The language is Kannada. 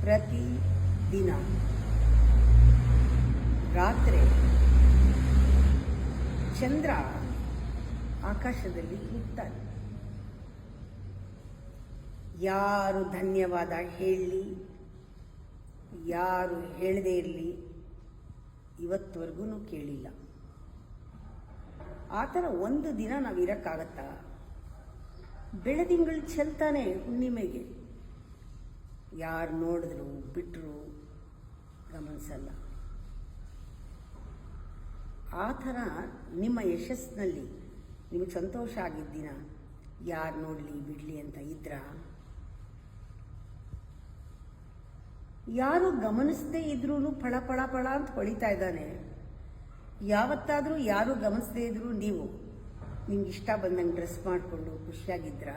ಪ್ರತಿ ದಿನ ರಾತ್ರಿ ಚಂದ್ರ ಆಕಾಶದಲ್ಲಿ ಹುಟ್ಟುತ್ತಾನೆ. ಯಾರು ಧನ್ಯವಾದ ಹೇಳಲಿ, ಯಾರು ಹೇಳದೇ ಇರಲಿ, ಇವತ್ತುವರೆಗೂ ಕೇಳಿಲ್ಲ. ಆ ಥರ ಒಂದು ದಿನ ನಾವು ಇರೋಕ್ಕಾಗತ್ತಾ? ಬೆಳದಿಂಗಳು ಚೆಲ್ತಾನೆ ಹುಣ್ಣಿಮೆಗೆ, ಯಾರು ನೋಡಿದ್ರು ಬಿಟ್ಟರು ಗಮನಿಸಲ್ಲ. ಆ ಥರ ನಿಮ್ಮ ಯಶಸ್ಸಿನಲ್ಲಿ ನಿಮಗೆ ಸಂತೋಷ ಆಗಿದ್ದಿನ ಯಾರು ನೋಡಲಿ ಬಿಡಲಿ ಅಂತ ಇದ್ರ? ಯಾರು ಗಮನಿಸದೇ ಇದ್ರೂ ಫಳ ಫಳ ಫಳ ಅಂತ ಹೊಳಿತಾ ಇದ್ದಾನೆ. ಯಾವತ್ತಾದರೂ ಯಾರು ಗಮನಿಸದೇ ಇದ್ರೂ ನೀವು ನಿಮ್ಗೆ ಇಷ್ಟ ಬಂದಂಗೆ ಡ್ರೆಸ್ ಮಾಡಿಕೊಂಡು ಖುಷಿಯಾಗಿದ್ರಾ?